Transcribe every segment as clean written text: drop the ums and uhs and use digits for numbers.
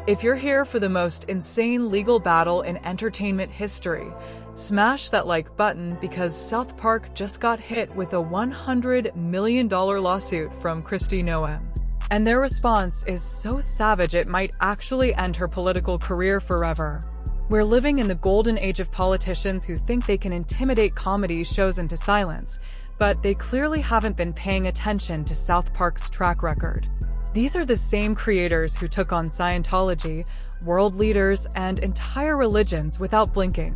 If you're here for the most insane legal battle in entertainment history, smash that like button because South Park just got hit with a $100 million lawsuit from Kristi Noem. And their response is so savage it might actually end her political career forever. We're living in the golden age of politicians who think they can intimidate comedy shows into silence, but they clearly haven't been paying attention to South Park's track record. These are the same creators who took on Scientology, world leaders, and entire religions without blinking.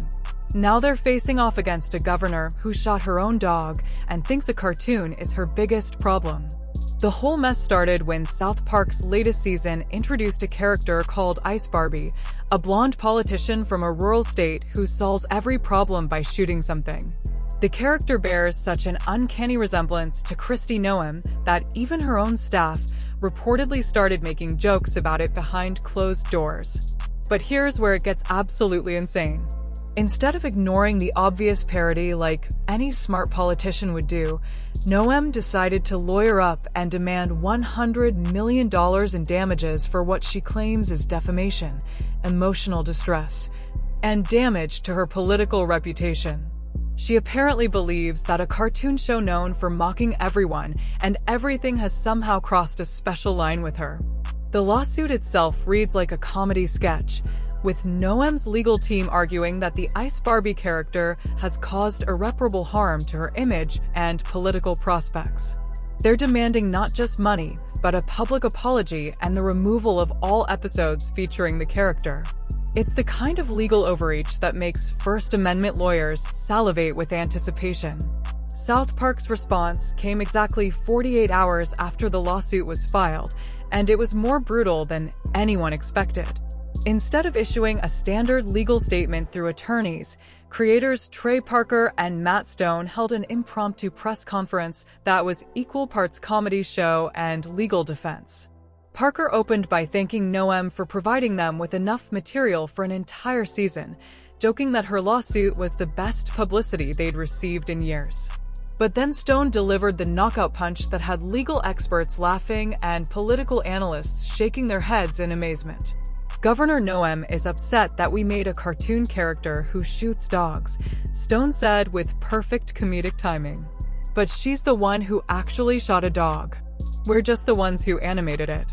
Now they're facing off against a governor who shot her own dog and thinks a cartoon is her biggest problem. The whole mess started when South Park's latest season introduced a character called Ice Barbie, a blonde politician from a rural state who solves every problem by shooting something. The character bears such an uncanny resemblance to Kristi Noem that even her own staff reportedly started making jokes about it behind closed doors. But here's where it gets absolutely insane. Instead of ignoring the obvious parody like any smart politician would do, Noem decided to lawyer up and demand $100 million in damages for what she claims is defamation, emotional distress, and damage to her political reputation. She apparently believes that a cartoon show known for mocking everyone and everything has somehow crossed a special line with her. The lawsuit itself reads like a comedy sketch, with Noem's legal team arguing that the Ice Barbie character has caused irreparable harm to her image and political prospects. They're demanding not just money, but a public apology and the removal of all episodes featuring the character. It's the kind of legal overreach that makes First Amendment lawyers salivate with anticipation. South Park's response came exactly 48 hours after the lawsuit was filed, and it was more brutal than anyone expected. Instead of issuing a standard legal statement through attorneys, creators Trey Parker and Matt Stone held an impromptu press conference that was equal parts comedy show and legal defense. Parker opened by thanking Noem for providing them with enough material for an entire season, joking that her lawsuit was the best publicity they'd received in years. But then Stone delivered the knockout punch that had legal experts laughing and political analysts shaking their heads in amazement. Governor Noem is upset that we made a cartoon character who shoots dogs, Stone said with perfect comedic timing. But she's the one who actually shot a dog. We're just the ones who animated it.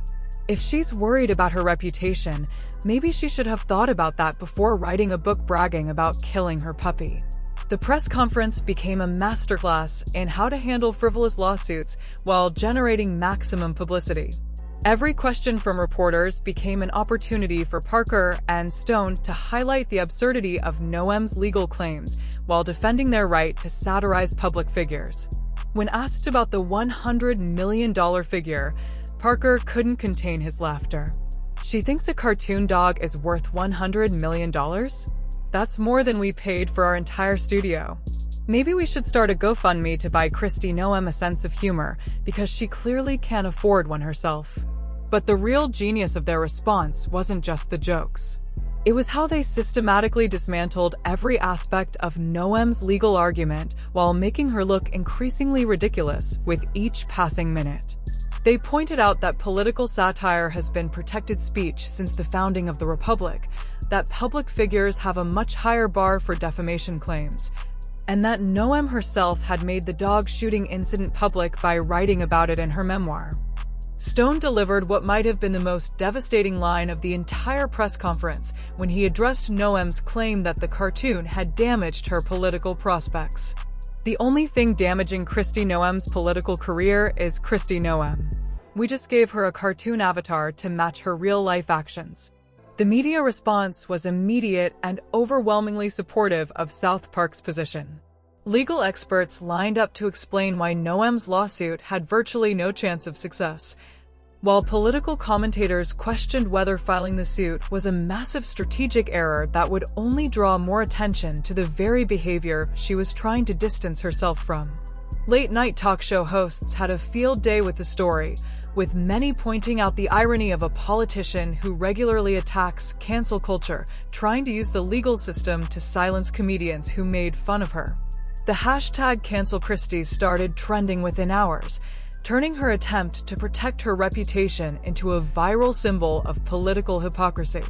If she's worried about her reputation, maybe she should have thought about that before writing a book bragging about killing her puppy. The press conference became a masterclass in how to handle frivolous lawsuits while generating maximum publicity. Every question from reporters became an opportunity for Parker and Stone to highlight the absurdity of Noem's legal claims while defending their right to satirize public figures. When asked about the $100 million figure, Parker couldn't contain his laughter. She thinks a cartoon dog is worth $100 million? That's more than we paid for our entire studio. Maybe we should start a GoFundMe to buy Kristi Noem a sense of humor, because she clearly can't afford one herself. But the real genius of their response wasn't just the jokes. It was how they systematically dismantled every aspect of Noem's legal argument while making her look increasingly ridiculous with each passing minute. They pointed out that political satire has been protected speech since the founding of the Republic, that public figures have a much higher bar for defamation claims, and that Noem herself had made the dog shooting incident public by writing about it in her memoir. Stone delivered what might have been the most devastating line of the entire press conference when he addressed Noem's claim that the cartoon had damaged her political prospects. The only thing damaging Kristi Noem's political career is Kristi Noem. We just gave her a cartoon avatar to match her real-life actions. The media response was immediate and overwhelmingly supportive of South Park's position. Legal experts lined up to explain why Noem's lawsuit had virtually no chance of success, while political commentators questioned whether filing the suit was a massive strategic error that would only draw more attention to the very behavior she was trying to distance herself from. Late-night talk show hosts had a field day with the story, with many pointing out the irony of a politician who regularly attacks cancel culture, trying to use the legal system to silence comedians who made fun of her. The hashtag #CancelKristi started trending within hours, turning her attempt to protect her reputation into a viral symbol of political hypocrisy.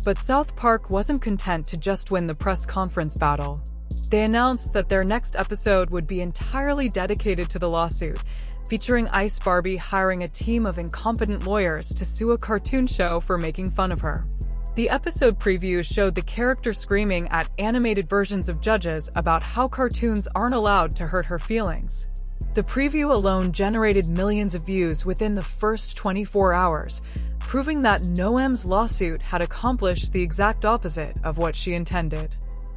But South Park wasn't content to just win the press conference battle. They announced that their next episode would be entirely dedicated to the lawsuit, featuring Ice Barbie hiring a team of incompetent lawyers to sue a cartoon show for making fun of her. The episode preview showed the character screaming at animated versions of judges about how cartoons aren't allowed to hurt her feelings. The preview alone generated millions of views within the first 24 hours, proving that Noem's lawsuit had accomplished the exact opposite of what she intended.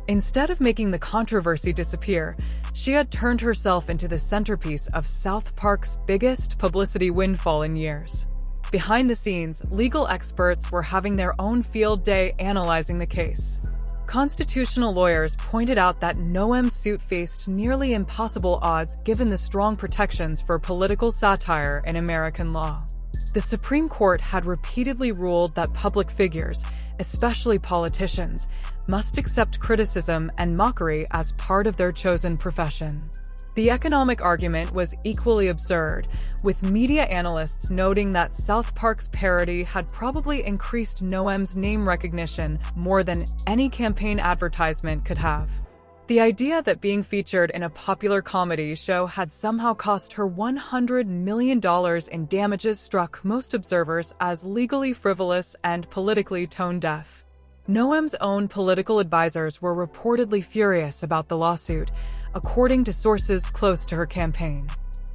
Instead of making the controversy disappear, she had turned herself into the centerpiece of South Park's biggest publicity windfall in years. Behind the scenes, legal experts were having their own field day analyzing the case. Constitutional lawyers pointed out that Noem's suit faced nearly impossible odds given the strong protections for political satire in American law. The Supreme Court had repeatedly ruled that public figures, especially politicians, must accept criticism and mockery as part of their chosen profession. The economic argument was equally absurd, with media analysts noting that South Park's parody had probably increased Noem's name recognition more than any campaign advertisement could have. The idea that being featured in a popular comedy show had somehow cost her $100 million in damages struck most observers as legally frivolous and politically tone-deaf. Noem's own political advisors were reportedly furious about the lawsuit, according to sources close to her campaign.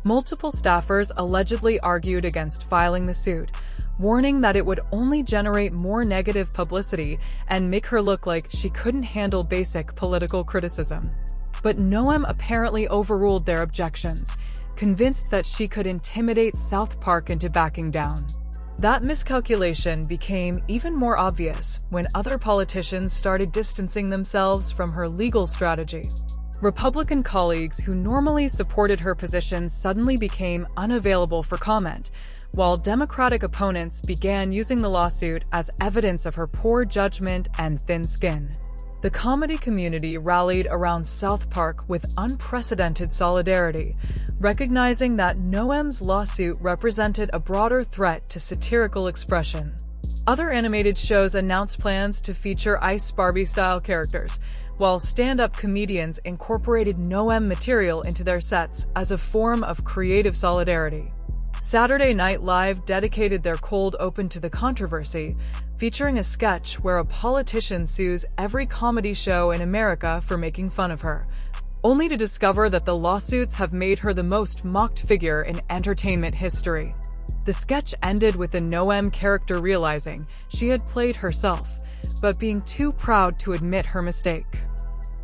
Multiple staffers allegedly argued against filing the suit, warning that it would only generate more negative publicity and make her look like she couldn't handle basic political criticism. But Noem apparently overruled their objections, convinced that she could intimidate South Park into backing down. That miscalculation became even more obvious when other politicians started distancing themselves from her legal strategy. Republican colleagues who normally supported her position suddenly became unavailable for comment, while Democratic opponents began using the lawsuit as evidence of her poor judgment and thin skin. The comedy community rallied around South Park with unprecedented solidarity, recognizing that Noem's lawsuit represented a broader threat to satirical expression. Other animated shows announced plans to feature Ice Barbie-style characters, while stand-up comedians incorporated Noem material into their sets as a form of creative solidarity. Saturday Night Live dedicated their cold open to the controversy, featuring a sketch where a politician sues every comedy show in America for making fun of her, only to discover that the lawsuits have made her the most mocked figure in entertainment history. The sketch ended with the Noem character realizing she had played herself, but being too proud to admit her mistake.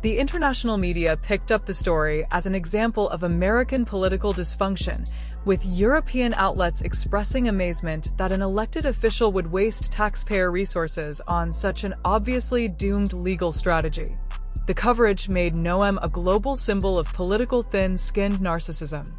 The international media picked up the story as an example of American political dysfunction, with European outlets expressing amazement that an elected official would waste taxpayer resources on such an obviously doomed legal strategy. The coverage made Noem a global symbol of political thin-skinned narcissism.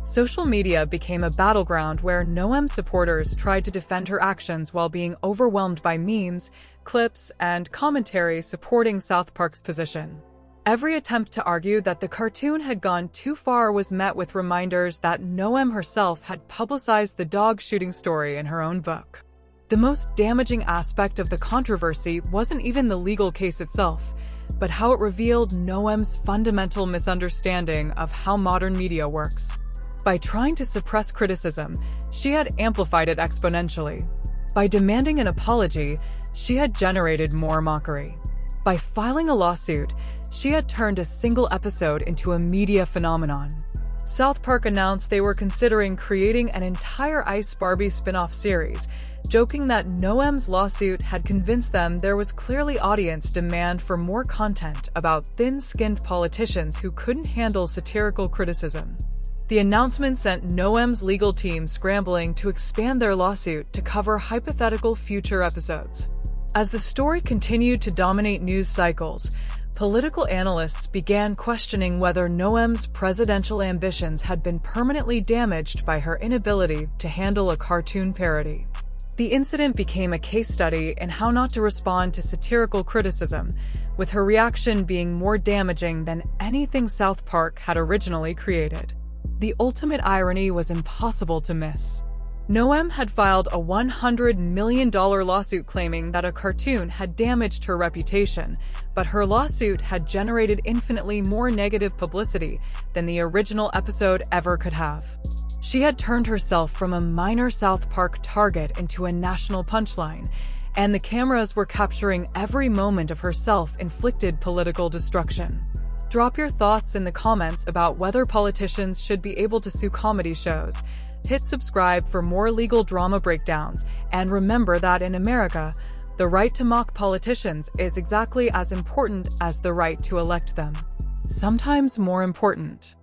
Social media became a battleground where Noem supporters tried to defend her actions while being overwhelmed by memes, clips, and commentary supporting South Park's position. Every attempt to argue that the cartoon had gone too far was met with reminders that Noem herself had publicized the dog shooting story in her own book. The most damaging aspect of the controversy wasn't even the legal case itself, but how it revealed Noem's fundamental misunderstanding of how modern media works. By trying to suppress criticism, she had amplified it exponentially. By demanding an apology, she had generated more mockery. By filing a lawsuit, she had turned a single episode into a media phenomenon. South Park announced they were considering creating an entire Ice Barbie spin-off series, joking that Noem's lawsuit had convinced them there was clearly audience demand for more content about thin-skinned politicians who couldn't handle satirical criticism. The announcement sent Noem's legal team scrambling to expand their lawsuit to cover hypothetical future episodes. As the story continued to dominate news cycles, political analysts began questioning whether Noem's presidential ambitions had been permanently damaged by her inability to handle a cartoon parody. The incident became a case study in how not to respond to satirical criticism, with her reaction being more damaging than anything South Park had originally created. The ultimate irony was impossible to miss. Noem had filed a $100 million lawsuit claiming that a cartoon had damaged her reputation, but her lawsuit had generated infinitely more negative publicity than the original episode ever could have. She had turned herself from a minor South Park target into a national punchline, and the cameras were capturing every moment of her self-inflicted political destruction. Drop your thoughts in the comments about whether politicians should be able to sue comedy shows. Hit subscribe for more legal drama breakdowns, and remember that in America, the right to mock politicians is exactly as important as the right to elect them. Sometimes more important.